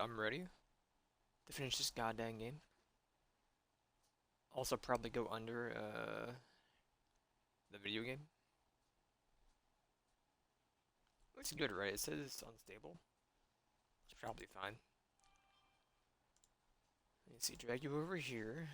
I'm ready to finish this goddamn game. Also probably go under the video game. Looks good, right? It says it's unstable. It's probably fine. Let me see, drag you over here.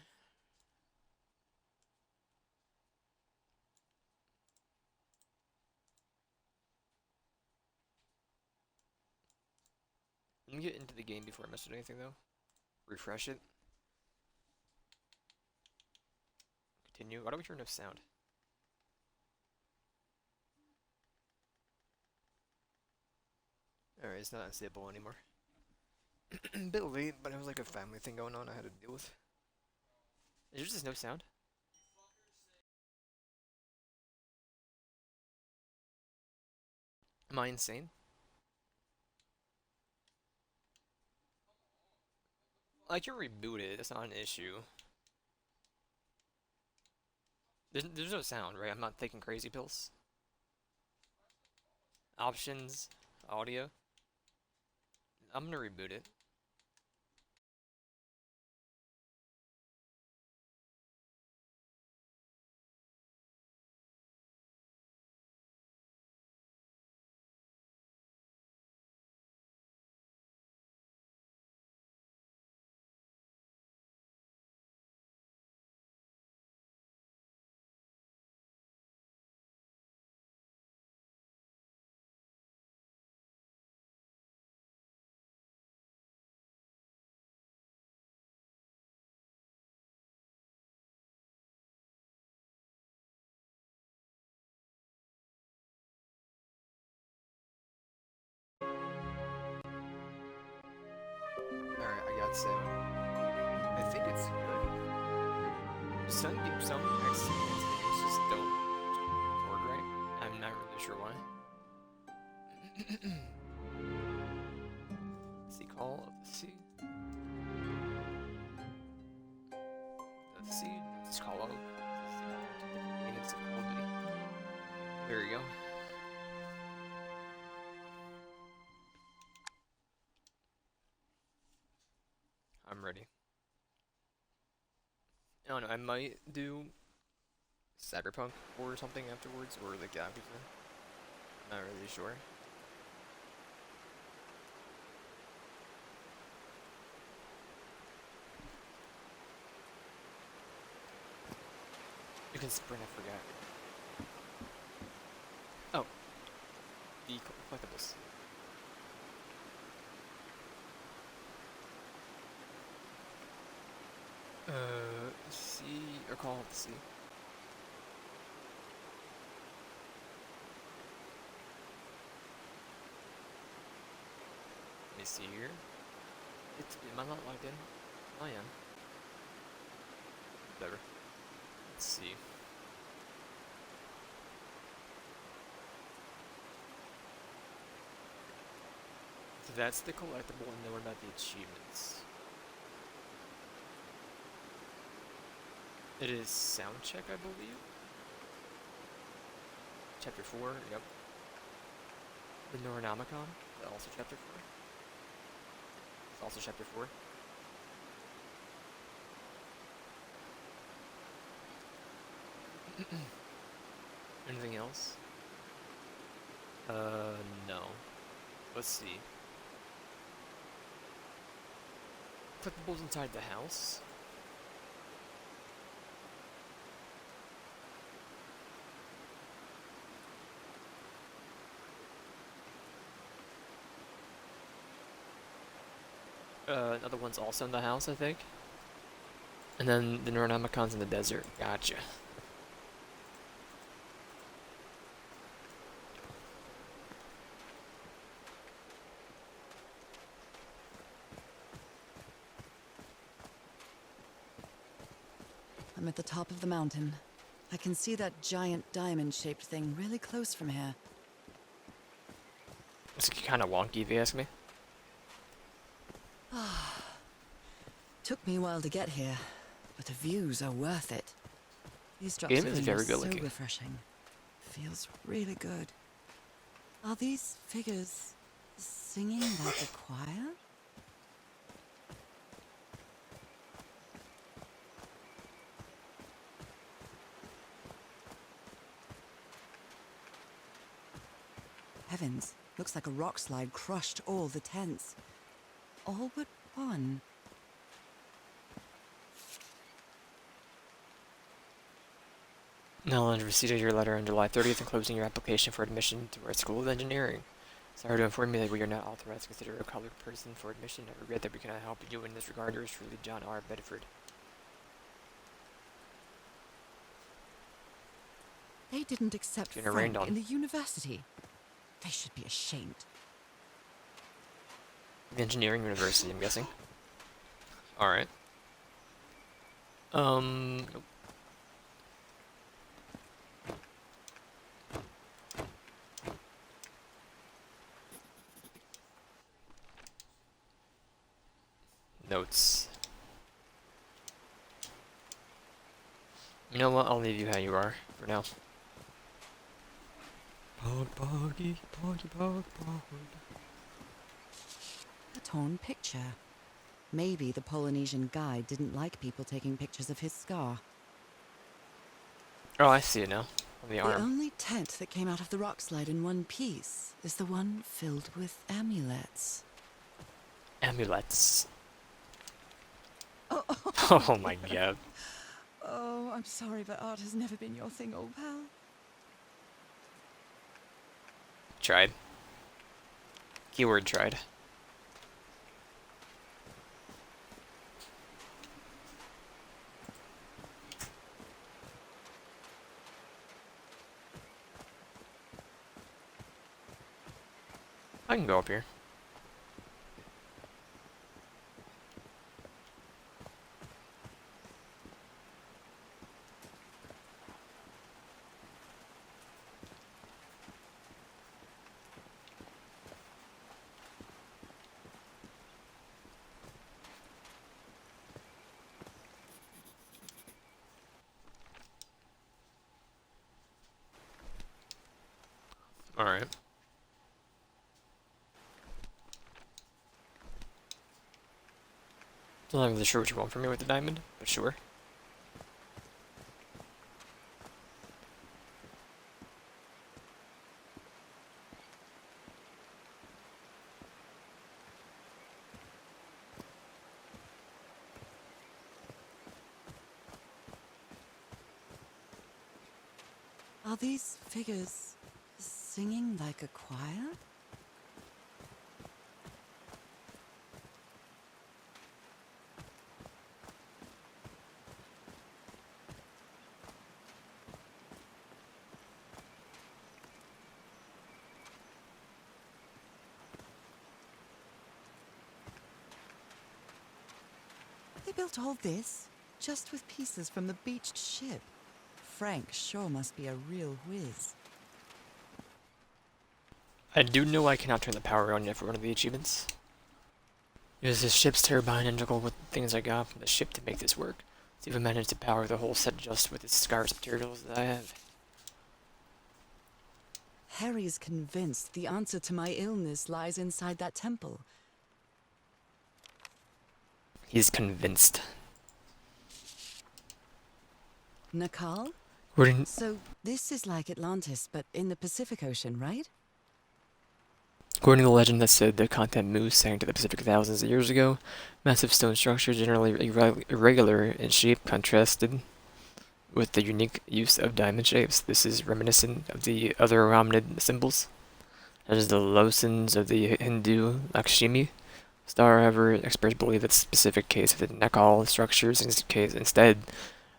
Let me get into the game before I mess with anything though. Refresh it. Continue. Why do we hear no sound? Alright, it's not unstable anymore. A bit late, but it was like a family thing going on I had to deal with. Is there just no sound? Am I insane? I can reboot it, that's not an issue. There's no sound, right? I'm not taking crazy pills. Options, audio. I'm gonna reboot it. Alright, I got 7. I think it's good. Some Mexican videos just don't record right. I'm not really sure why. Sea Call of the Sea. Of the Sea. Just call out. Units of Call of Duty. There you go. I'm ready. I don't know, I might do Cyberpunk or something afterwards, or like Yakuza. I'm not really sure. You can sprint, I forgot. Oh, the collectibles. Sea, or Call of the Sea. Let me see here. Am I not logged in? I am. Whatever. Let's see. So that's the collectible, and then what about the achievements? It is sound check, I believe. Chapter 4, yep. The Neuronomicon, also chapter 4. It's also chapter 4. Anything else? No. Let's see. Collectibles inside the house. Another one's also in the house, I think. And then the Neuronomicon's in the desert. Gotcha. I'm at the top of the mountain. I can see that giant diamond-shaped thing really close from here. It's kind of wonky, if you ask me. Took me a while to get here, but the views are worth it. These drops Game of is rain very are good so looking. refreshing. Feels really good. Are these figures singing like a choir? heavens. Looks like a rock slide crushed all the tents. All but one. Nella received your letter on July 30th enclosing your application for admission to our School of Engineering. Sorry to inform you that we are not authorized to consider a colored person for admission. I regret that we cannot help you in this regard. Yours truly, John R. Bedford. They didn't accept Getting Frank rained on. in the university. They should be ashamed. The Engineering University, I'm guessing. Alright. Nope. Notes. You know what? I'll leave you how you are for now. A torn picture. Maybe the Polynesian guide didn't like people taking pictures of his scar. Oh, I see it now. On the The arm. only tent that came out of the rock slide in one piece is the one filled with amulets. Amulets. Oh, Oh my god. oh, I'm sorry, but art has never been your thing, old pal. Tried. Keyword tried. I can go up here. Alright. Still not really sure what you want from me with the diamond, but sure. Are these figures singing like a choir? They built all this just with pieces from the beached ship. Frank sure must be a real whiz. I do know I cannot turn the power on yet for one of the achievements. Use this ship's turbine integral with things I got from the ship to make this work. See if I manage to power the whole set just with the scarce materials that I have. Harry's convinced the answer to my illness lies inside that temple. He's convinced. Nakal? According, So this is like Atlantis, but in the Pacific Ocean, right? according to the legend that said the content moose sank to the Pacific thousands of years ago, massive stone structures generally irregular in shape contrasted with the unique use of diamond shapes. This is reminiscent of the other hominid symbols, such as the losons of the Hindu Lakshmi star. However, experts believe that specific case of the Nakal structures instead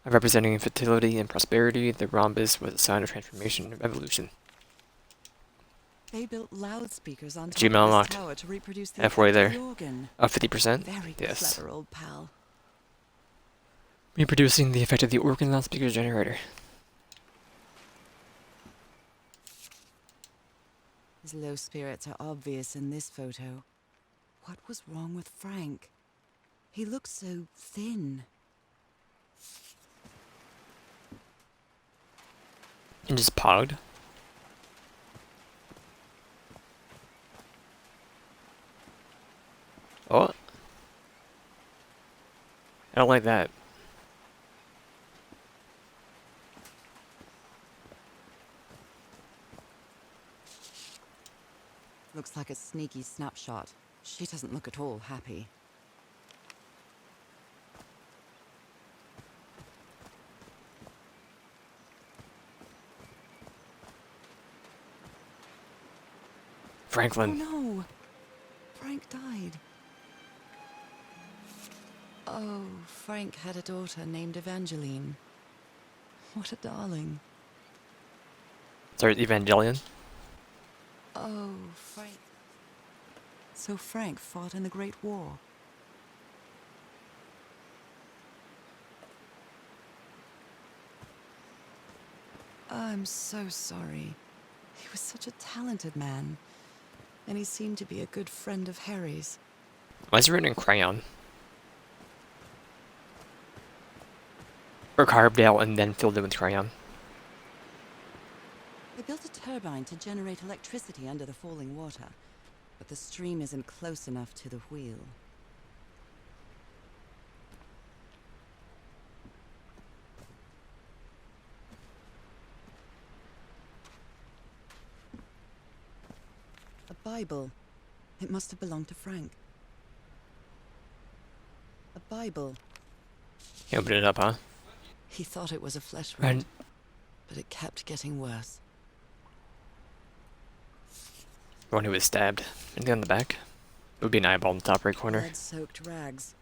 of representing fertility and prosperity, the rhombus was a sign of transformation and evolution. They built loudspeakers on top Achievement of unlocked. this tower to reproduce the Halfway effect of there. the organ. 50%? Very Yes. clever, old pal. Reproducing the effect of the organ loudspeaker generator. His low spirits are obvious in this photo. What was wrong with Frank? He looked so thin. And just pogged. Oh. I don't like that. looks like a sneaky snapshot. She doesn't look at all happy. Franklin. Oh no! Frank died. Oh, Frank had a daughter named Evangeline. What a darling. Sorry, Evangelion. Oh, Frank. So Frank fought in the Great War. I'm so sorry. He was such a talented man. And he seemed to be a good friend of Harry's. Why is it written in crayon? Or carved out and then filled in with crayon. They built a turbine to generate electricity under the falling water, but the stream isn't close enough to the wheel. A Bible. It must have belonged to Frank. A Bible. You open it up, huh? He thought it was a flesh And wound, but it kept getting worse. the one who was stabbed. Anything on the back? It would be an eyeball in the top right corner. Blood-soaked rags.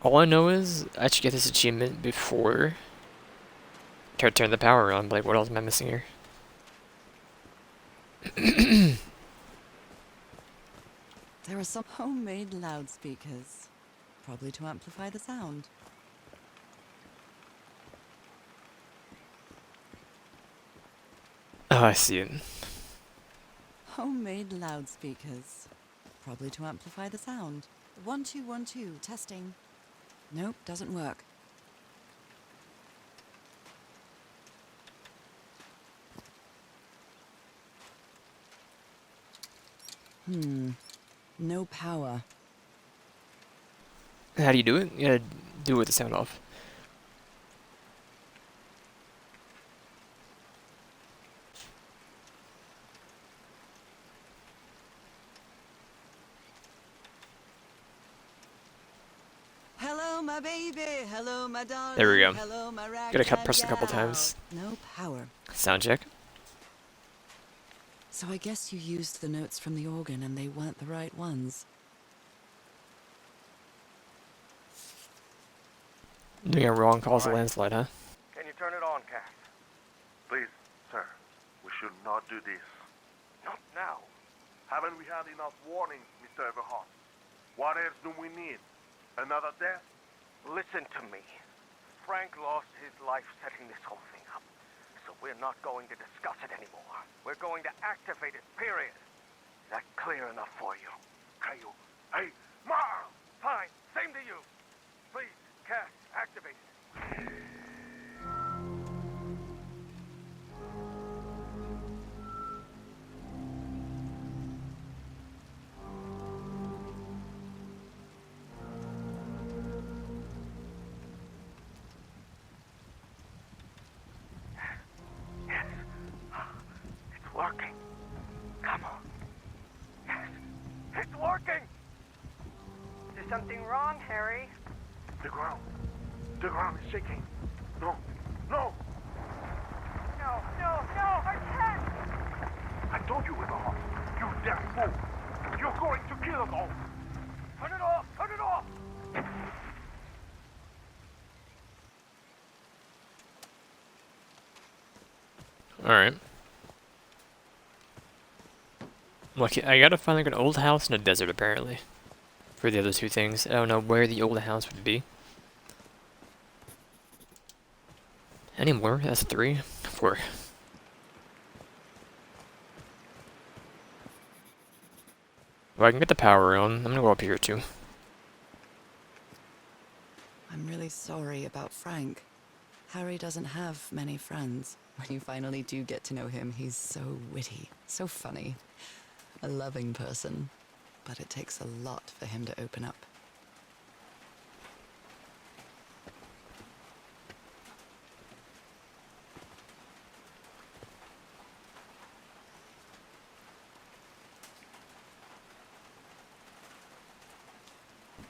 All I know is I should get this achievement before I turn the power on. But like, what else am I missing here? There are some homemade loudspeakers, probably to amplify the sound. Oh, I see it. Homemade loudspeakers, probably to amplify the sound. 1 2 1 2 testing. Nope, doesn't work. No power. How do you do it? You gotta do it with the sound off. Hello, my baby. Hello, my darling. There we go. Hello, my Gotta press it a couple times. No power. Sound check. So I guess you used the notes from the organ and they weren't the right ones. Doing it wrong causes a landslide, huh? Can you turn it on, Cass? Please, sir, we should not do this. Not now. Haven't we had enough warnings, Mr. Everhart? What else do we need? Another death? Listen to me. Frank lost his life setting this whole thing up. So we're not going to discuss it anymore. We're going to activate it, period. Is that clear enough for you? Caillou. Hey, Mar! Fine. Same to you. Please, Cass, activate it. Yes. It's working. Come on. Yes. It's working. Is there something wrong, Harry? The ground. The ground is shaking. No. No! No, no, no, I can't! I told you, Everhart. You damn fool. You're going to kill us all. Turn it off! Turn it off! Alright. Look, I gotta find like an old house in a desert apparently. For the other two things. I don't know where the old house would be. Any more? That's 3. 4. Well, I can get the power on. I'm gonna go up here too. I'm really sorry about Frank. Harry doesn't have many friends. When you finally do get to know him, he's so witty, so funny. A loving person. But it takes a lot for him to open up.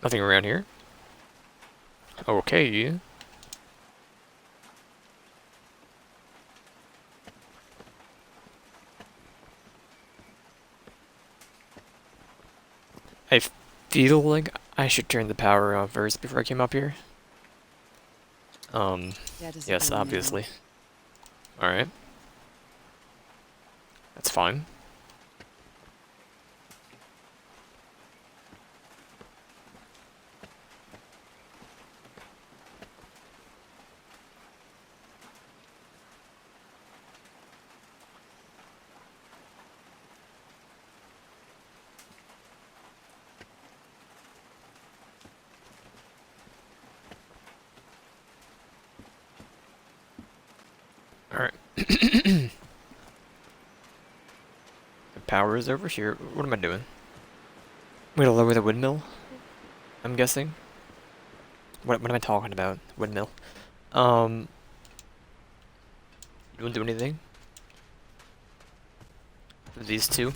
Nothing around here. Okay. I feel like I should turn the power on first before I came up here. Dead as a Yes, doornail. obviously. Alright. That's fine. Alright. The power is over here. What am I doing? I'm gonna lower the windmill, I'm guessing. What am I talking about? Windmill. You won't do anything? With these two?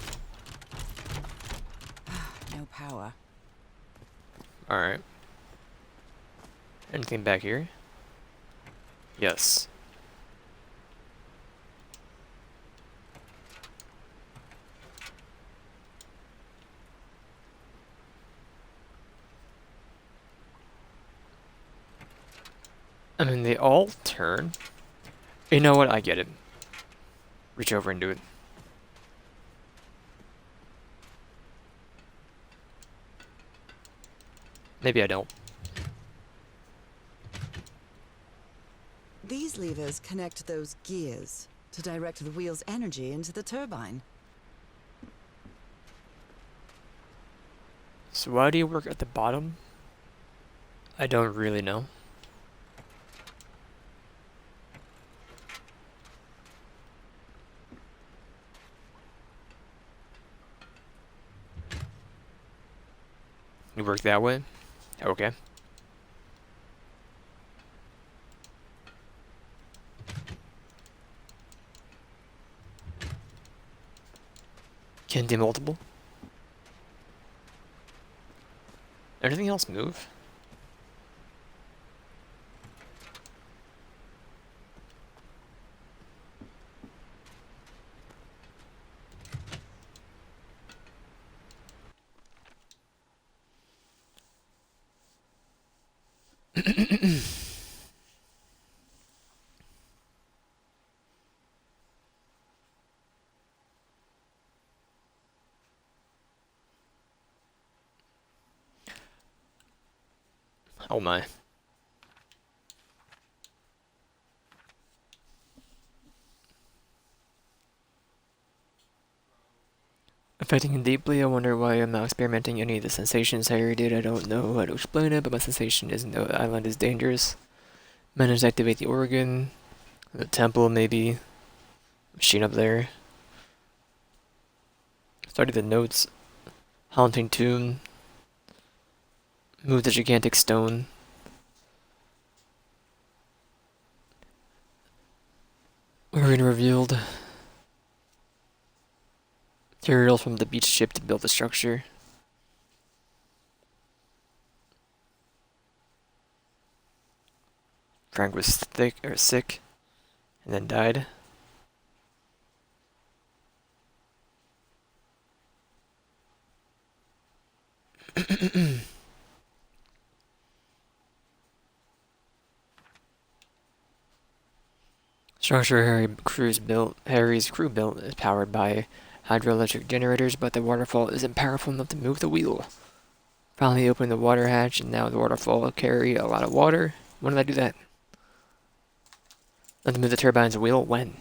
No power. Alright. Anything back here? Yes. I mean, they all turn. You know what? I get it. Reach over and do it. Maybe I don't. These levers connect those gears to direct the wheel's energy into the turbine. So why do you work at the bottom? I don't really know. You work that way? Okay. Can do multiple. Anything else move? Oh my. Affecting him deeply, I wonder why I'm not experimenting any of the sensations Harry did. I don't know how to explain it, but my sensation is no, the island is dangerous. Managed to activate the organ. The temple, maybe. Machine up there. Study the notes. Haunting tune. Move the gigantic stone. Organ revealed. Materials from the beach ship to build the structure. Frank was sick, and then died. Structure Harry's crew built is powered by hydroelectric generators, but the waterfall isn't powerful enough to move the wheel. Finally opened the water hatch, and now the waterfall will carry a lot of water. When did I do that? Let me move the turbine's wheel. When?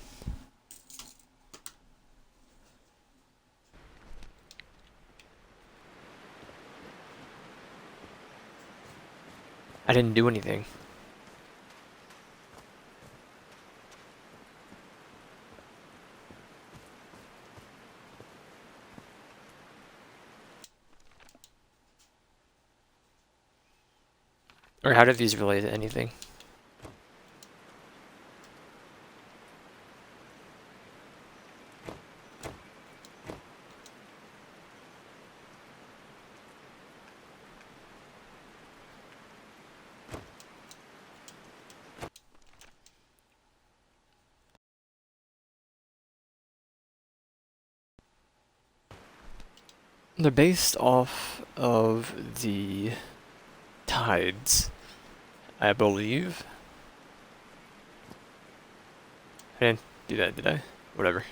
I didn't do anything. Or how did these relate to anything? They're based off of the tides, I believe. I didn't do that, did I? Whatever.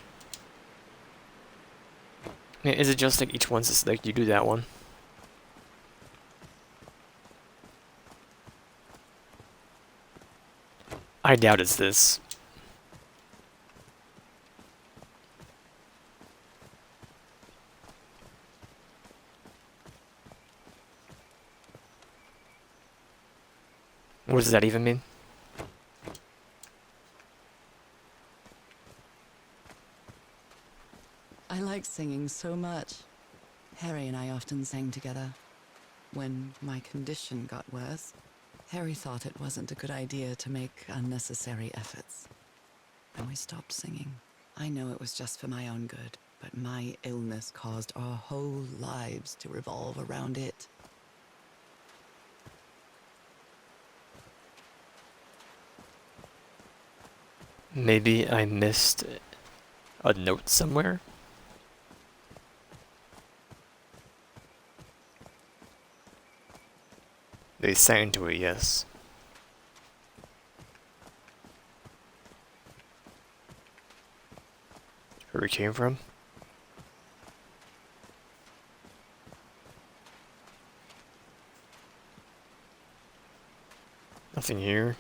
Yeah, is it just like each one's just like you do that one? I doubt it's this. What does that even mean? I like singing so much. Harry and I often sang together. When my condition got worse, Harry thought it wasn't a good idea to make unnecessary efforts. And we stopped singing. I know it was just for my own good, but my illness caused our whole lives to revolve around it. Maybe I missed a note somewhere? They sang to it, yes. Where we came from? Nothing here.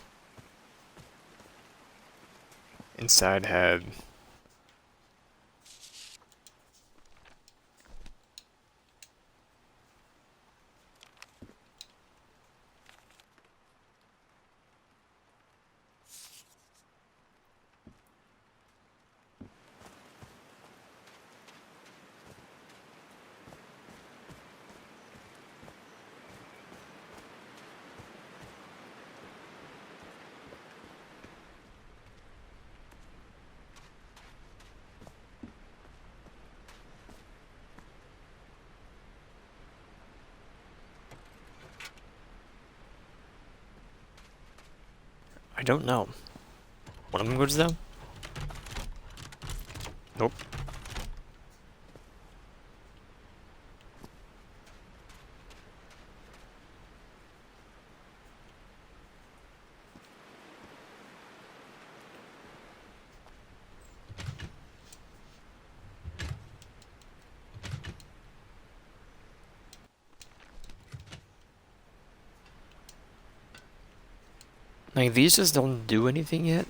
Inside had... I don't know. One of them goes down? Nope. Like, these just don't do anything yet.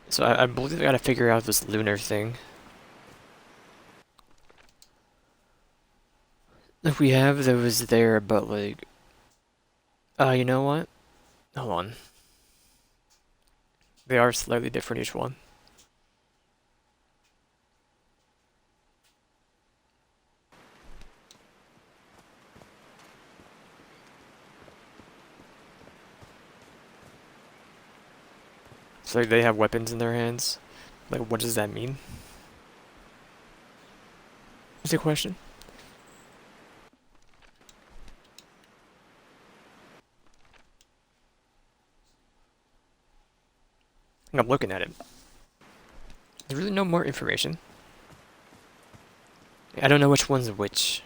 So I believe I gotta figure out this lunar thing. If we have those there, but like... you know what? Hold on. They are slightly different, each one. So like, they have weapons in their hands. Like, what does that mean? Is the question? I'm looking at it. There's really no more information. I don't know which one's which.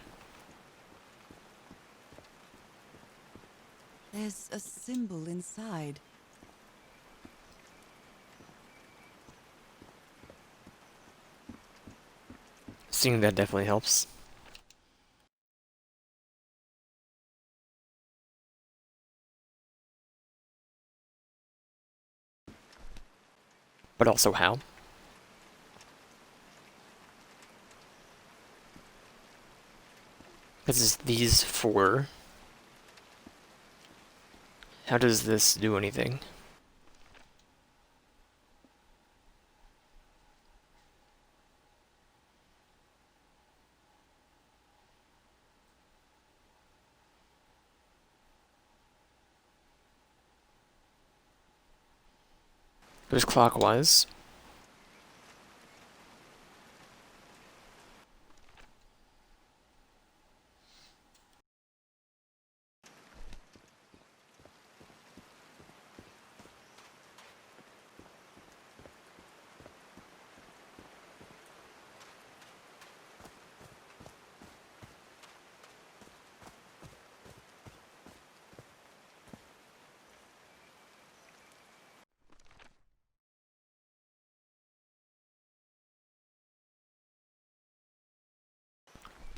There's a symbol inside. Seeing that definitely helps. But also how? This is these four. How does this do anything? Goes clockwise.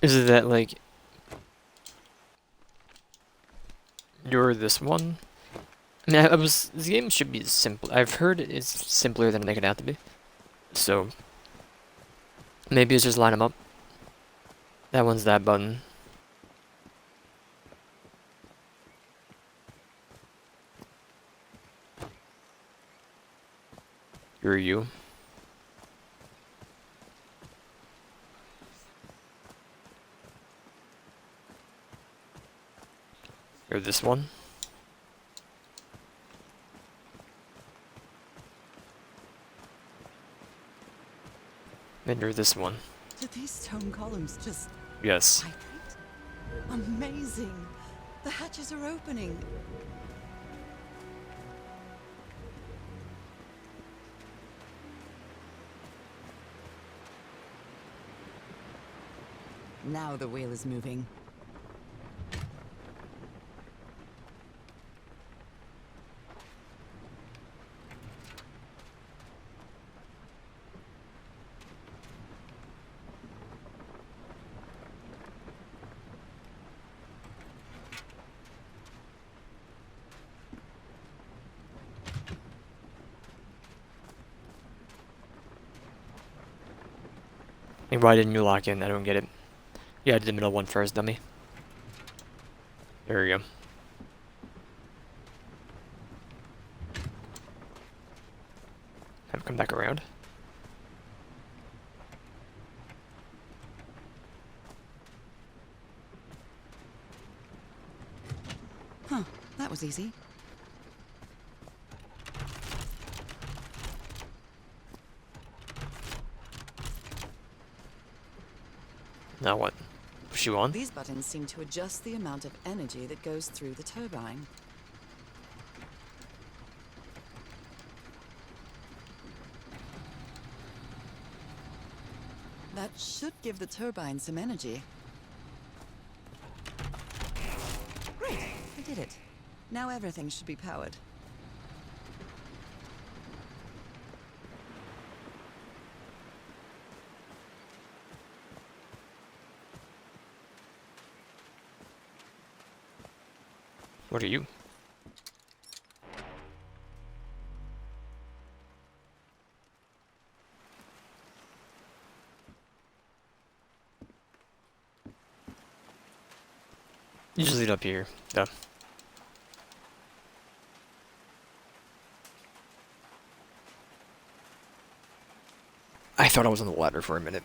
Is it that, like, you're this one? I mean, this game should be simple. I've heard it's simpler than I make it out to be. So, maybe it's just line them up. That one's that button. You're you. You're this one. And you're this one. Did these stone columns just Yes. vibrate? Amazing! The hatches are opening. Now the wheel is moving. And why didn't you lock in? I don't get it. Yeah, I did the middle one first, dummy. There we go. Have it come back around. Huh, that was easy. Now what? Push you on? These buttons seem to adjust the amount of energy that goes through the turbine. That should give the turbine some energy. Great, I did it. Now everything should be powered. What are you? You just lead up here. Duh. I thought I was on the ladder for a minute.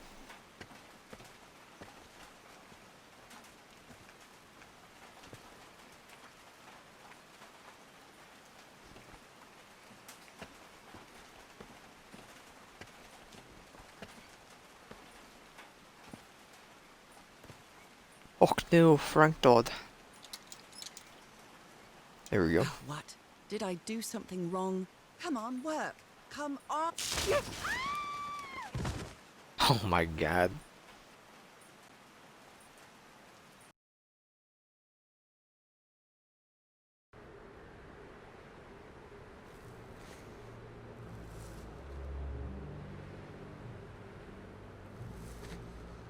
Oh no, Frank died. There we go. What? Did I do something wrong? Come on, work. Come on. Oh my god.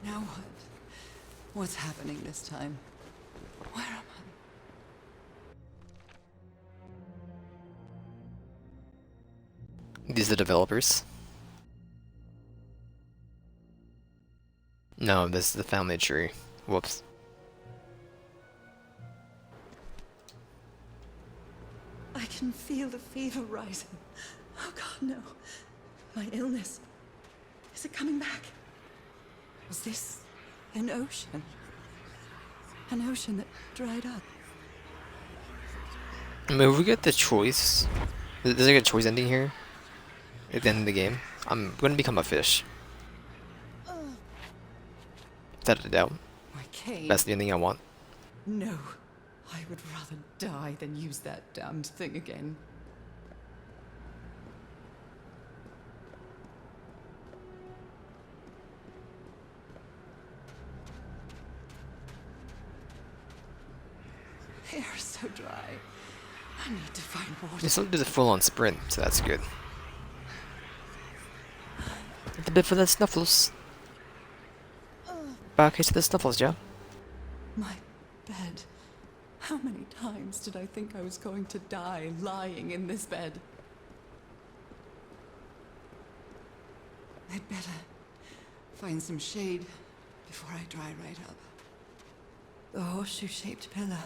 Now what? What's happening this time? Where am I? These are the developers. No, this is the family tree. Whoops. I can feel the fever rising. Oh God, no. My illness. Is it coming back? Was this an ocean? An ocean that dried up? I mean, if we get the choice. There's like a choice ending here. At the end of the game. I'm gonna become a fish. Without a doubt. My cave? That's the ending I want. No. I would rather die than use that damned thing again. Hair is so dry. I need to find water. This one do the full-on sprint, so that's good. A bit for the snuffles. Back to the Snuffles, Joe. My bed. How many times did I think I was going to die lying in this bed? I'd better find some shade before I dry right up. The horseshoe-shaped pillar.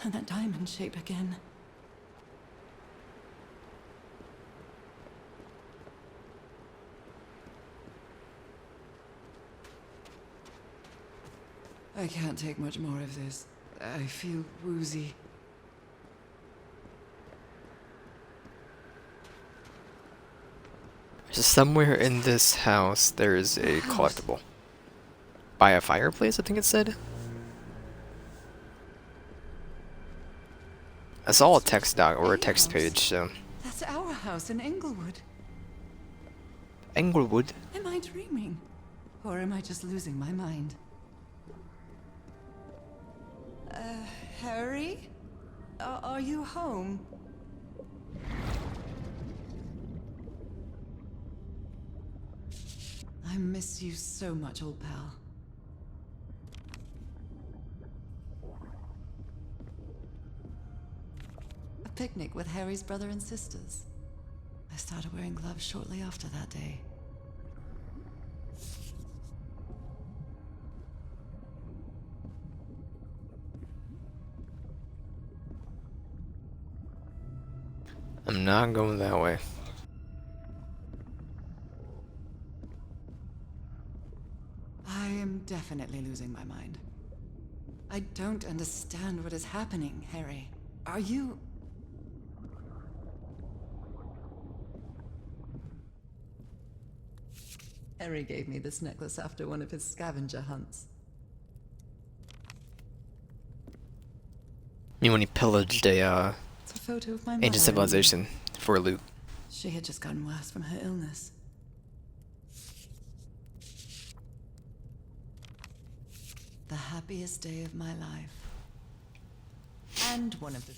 And that diamond shape again. I can't take much more of this. I feel woozy. So somewhere in this house, there is a collectible. By a fireplace, I think it said. I saw a text doc or a text page, so. That's our house in Englewood. Englewood? Am I dreaming? Or am I just losing my mind? Harry? Are you home? I miss you so much, old pal. A picnic with Harry's brother and sisters. I started wearing gloves shortly after that day. I'm not going that way. I am definitely losing my mind. I don't understand what is happening, Harry. Are you... Harry gave me this necklace after one of his scavenger hunts. You mean when he pillaged a It's a photo of my mother. ancient civilization for loot? She had just gotten worse from her illness. The happiest day of my life. And one of the...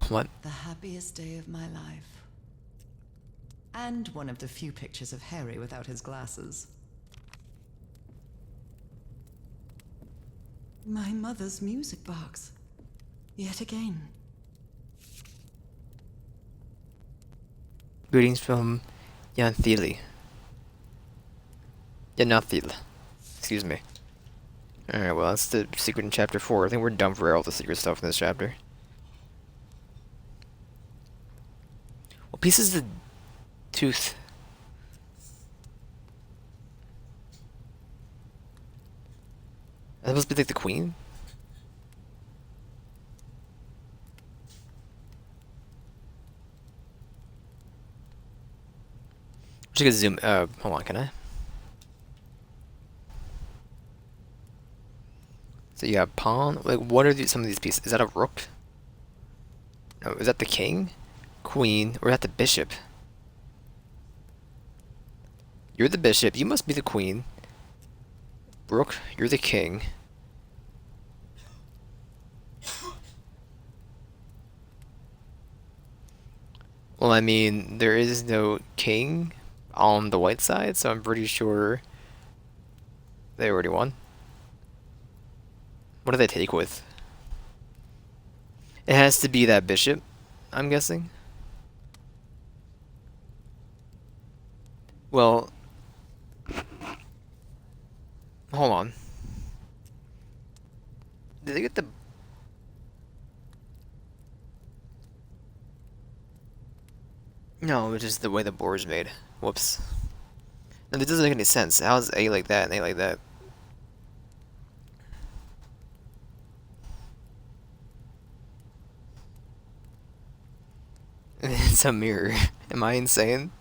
What? The happiest day of my life. And one of the few pictures of Harry without his glasses. My mother's music box. Yet again. Greetings from Yanthili. Yanathil. Excuse me. Alright, well, that's the secret in chapter 4. I think we're done for all the secret stuff in this chapter. What piece is the tooth? That supposed to be like the queen? Just gonna zoom. Hold on, can I? So you have pawn. Like, what are some of these pieces? Is that a rook? No, is that the king, queen, or is that the bishop? You're the bishop. You must be the queen. Rook, you're the king. Well, I mean, there is no king on the white side, so I'm pretty sure they already won. What do they take with? It has to be that bishop, I'm guessing. Well, hold on. Did they get the... No, it's just the way the board's made. Whoops. No, this doesn't make any sense. How is A like that and A like that? It's a mirror. Am I insane?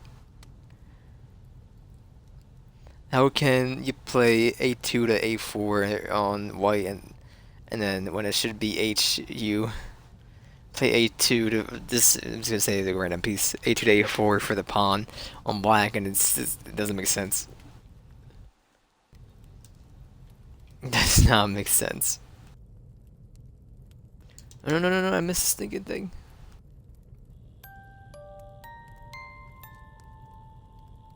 How can you play A2 to A4 on white and then when it should be H you play A2 to this? I'm just gonna say the random piece. A2 to A4 for the pawn on black, and it doesn't make sense. Does not make sense. No, no, no, no! I missed this stinking thing.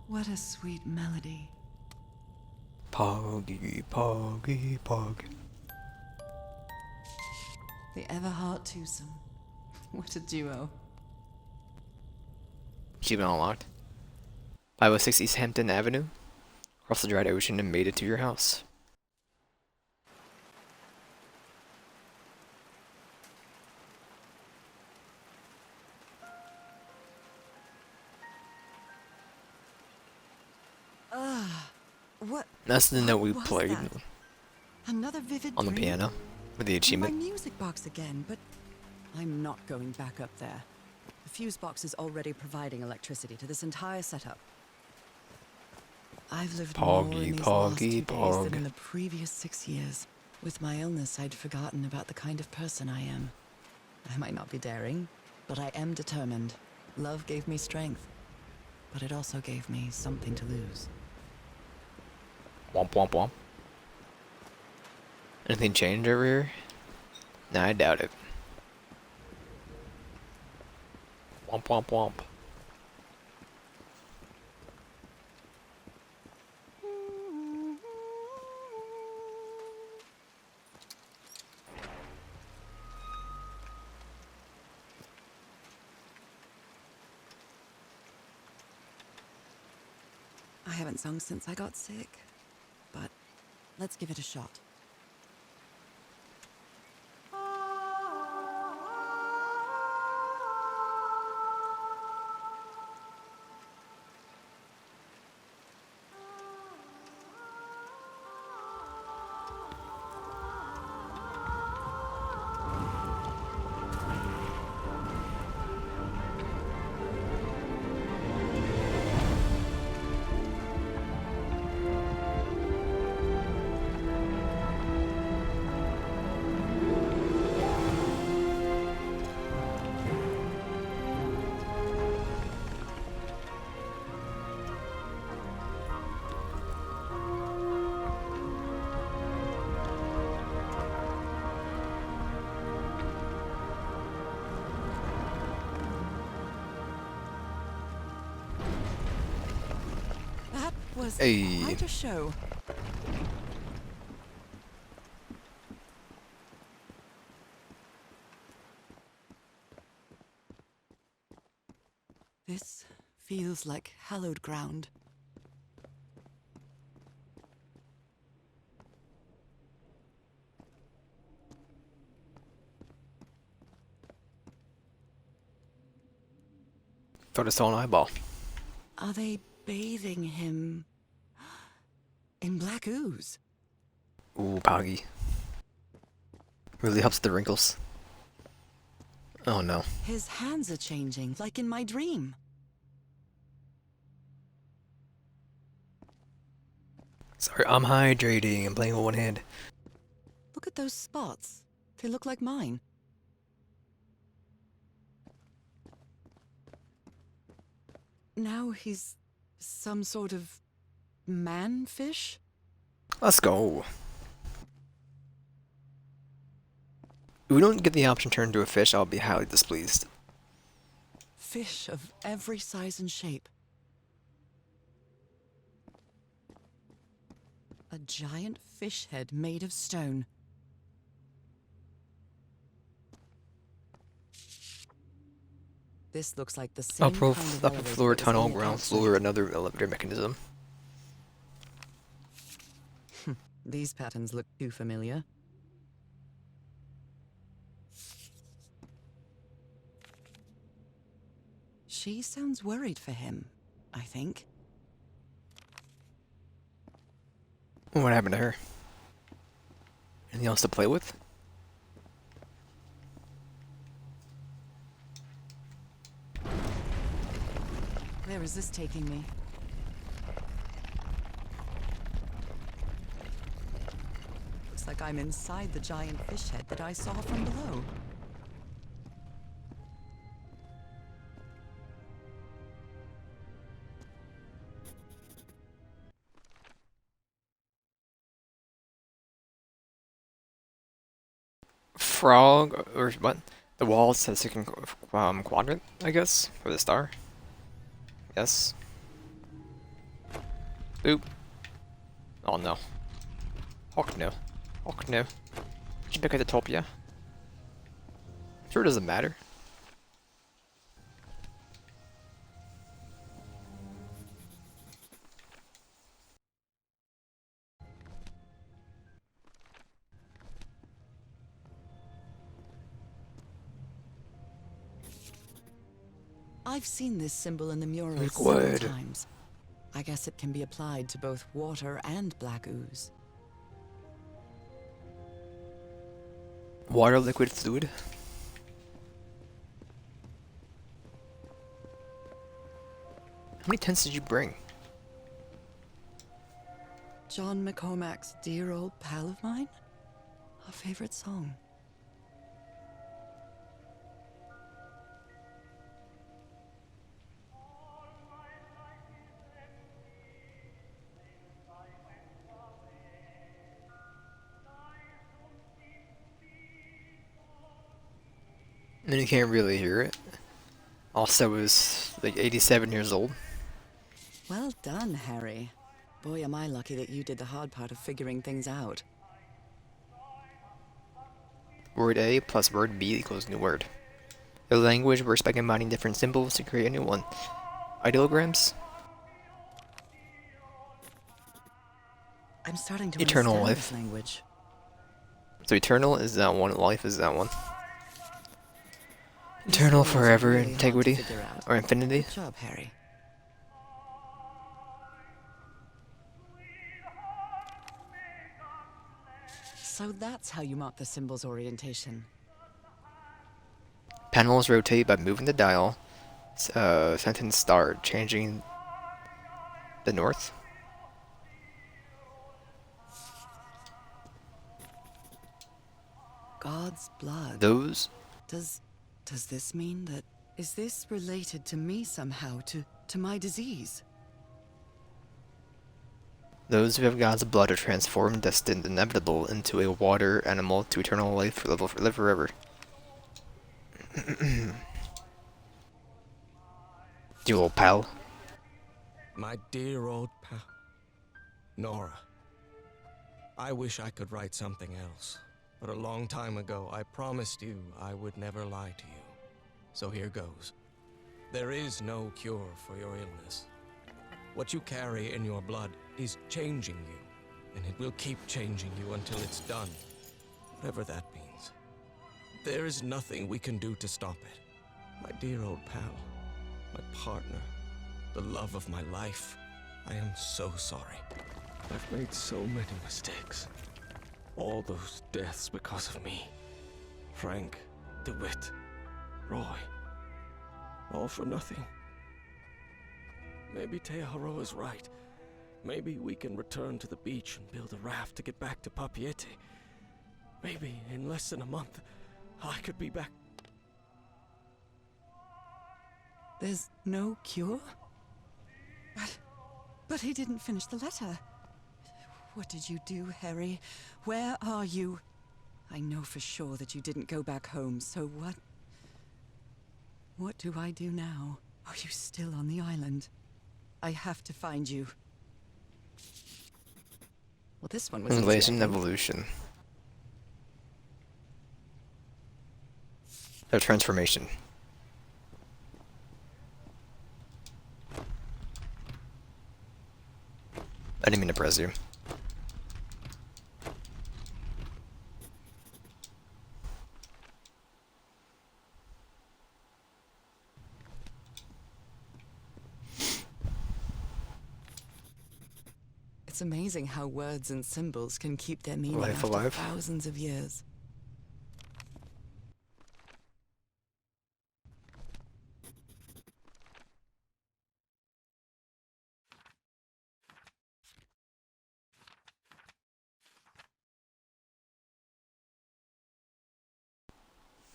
What a sweet melody. Poggy, Poggy, Pog. The Everheart twosome. What a duo. Achievement unlocked. 506 East Hampton Avenue. Cross the dried ocean and made it to your house. What? That's the note we was played that? Another vivid on the dream? piano with the My achievement. music box again, but I'm not going back up there. The fuse box is already providing electricity to this entire setup. I've lived more in Poggy, these last 2 Poggy, days Pog. than in the previous 6 years. With my illness, I'd forgotten about the kind of person I am. I might not be daring, but I am determined. Love gave me strength, but it also gave me something to lose. Womp womp womp. Anything changed over here? Nah, I doubt it. Womp womp womp. I haven't sung since I got sick, but let's give it a shot. That was Hey. quite a show. This feels like hallowed ground. Thought I saw an eyeball. Are they bathing him in black ooze? Ooh, Poggy. Really helps the wrinkles. Oh no. His hands are changing, like in my dream. Sorry, I'm hydrating. I'm playing with one hand. Look at those spots. They look like mine. Now he's some sort of man-fish? Let's go. If we don't get the option to turn into a fish, I'll be highly displeased. Fish of every size and shape. A giant fish head made of stone. This looks like the same Upper, kind of upper elevator floor that was tunnel, on the ground outside. floor, another elevator mechanism. These patterns look too familiar. She sounds worried for him, I think. What happened to her? Anything else to play with? Where is this taking me? Looks like I'm inside the giant fish head that I saw from below. Frog, or what? The wall says second quadrant, I guess, for the star. Yes. Oop. Oh no. Hawk no. Hawk no. Did you pick at the top, yeah? I'm sure it doesn't matter. I've seen this symbol in the murals Like several what? times. I guess it can be applied to both water and black ooze. Water, liquid, fluid. How many tents did you bring? John McCormack's Dear Old Pal of Mine? A favorite song. And you can't really hear it. Also was like 87 years old. Well done, Harry. Boy, am I lucky that you did the hard part of figuring things out. Word A plus word B equals new word. A language works by combining different symbols to create a new one. Ideograms? I'm starting to Eternal understand life. this language. So eternal is that one, life is that one. This Eternal, one was forever, really hard to integrity, figure out. or infinity. Good job, Harry. So that's how you mark the symbol's orientation. Panels rotate by moving the dial. Sentence start, changing the north. God's blood. Those Does this mean that... Is this related to me somehow, to my disease? who have God's blood are transformed, destined, inevitable into a water animal to eternal life, live forever. You old pal. My dear old pal. Nora. I wish I could write something else. But a long time ago, I promised you I would never lie to you. So here goes. There is no cure for your illness. What you carry in your blood is changing you, and it will keep changing you until it's done. Whatever that means. There is nothing we can do to stop it. My dear old pal, my partner, the love of my life, I am so sorry. I've made so many mistakes. All those deaths because of me. Frank, DeWitt, Roy. All for nothing. Maybe Teodoro is right. Maybe we can return to the beach and build a raft to get back to Papiete. Maybe in less than a month, I could be back. There's no cure? But he didn't finish the letter. What did you do, Harry? Where are you? I know for sure that you didn't go back home, so what? What do I do now? Are you still on the island? I have to find you. Well, this one was easy, I Relation think. evolution. No transformation. I didn't mean to press you. It's amazing how words and symbols can keep their meaning Life after alive. thousands of years.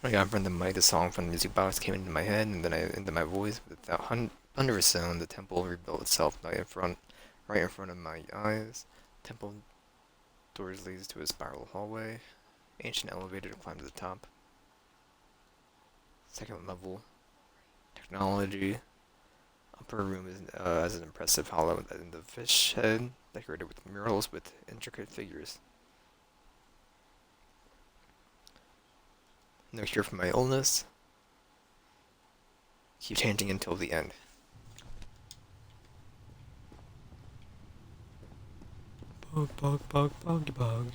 I got in front of the mic, the song from the music box came into my head, and then into my voice. Without under a sound, the temple rebuilt itself right in front of my eyes. Temple doors leads to a spiral hallway. Ancient elevator to climb to the top. Second level. Technology. Upper room is has an impressive hollow in the fish head, decorated with murals with intricate figures. No cure for my illness. Keep chanting until the end. Bug, bug, bug, bug, bug.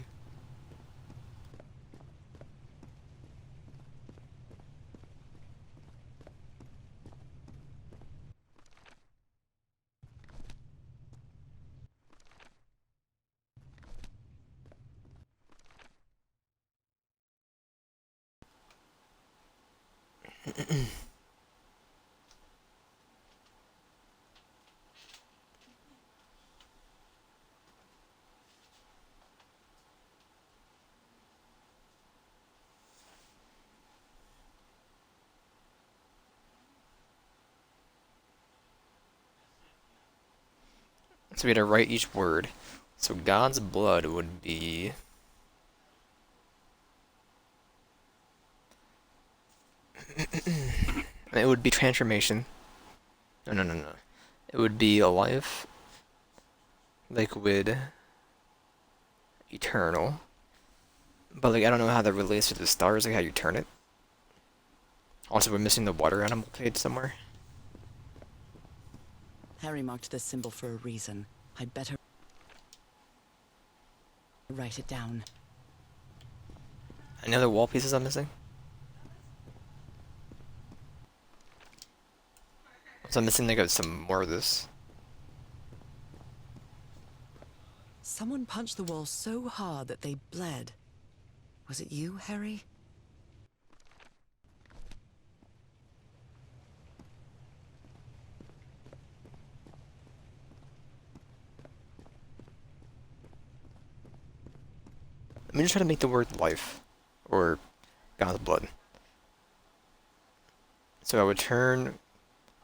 So we had to write each word. So God's blood would be... it would be transformation. No. It would be alive, liquid, eternal. But like I don't know how that relates to the stars, like how you turn it. Also, we're missing the water animal page somewhere. Harry marked this symbol for a reason. I'd better write it down. Any other wall pieces I'm missing? So I'm missing like some more of this. Someone punched the wall so hard that they bled. Was it you, Harry? Let me just try to make the word life, or God's blood. So I would turn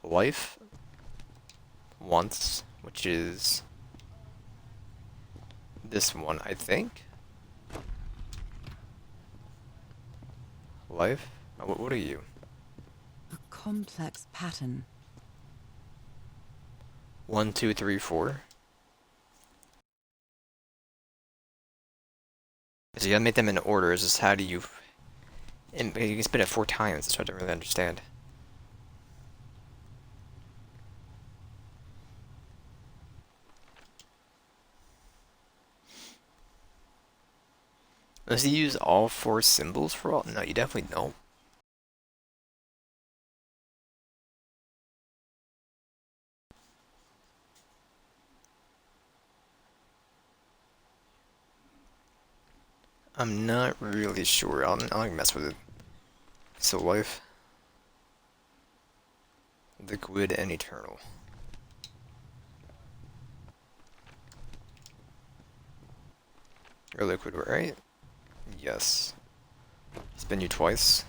life once, which is this one, I think. Life? Oh, what are you? A complex pattern. 1, 2, 3, 4. So you gotta make them in order. It's just how do you... And you can spin it 4 times, so I don't really understand. Does he use all 4 symbols for all? No, you definitely don't. I'm not really sure. I'll mess with it. So life, liquid, and eternal. You're liquid, right? Yes. Spin you twice.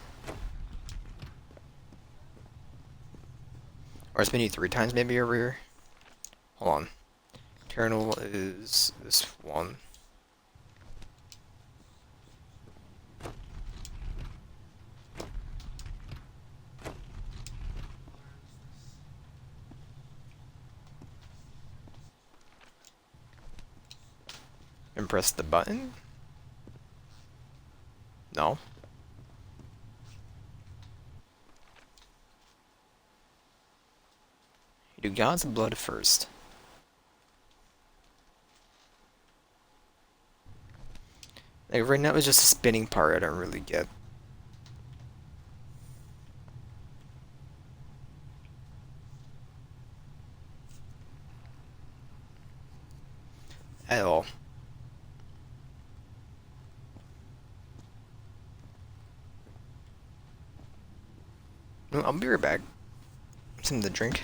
Or spin you 3 times maybe over here. Hold on. Eternal is this one. And press the button? No. You do God's blood first. Like right now it's just a spinning part I don't really get. At all. I'll be right back. Something to drink.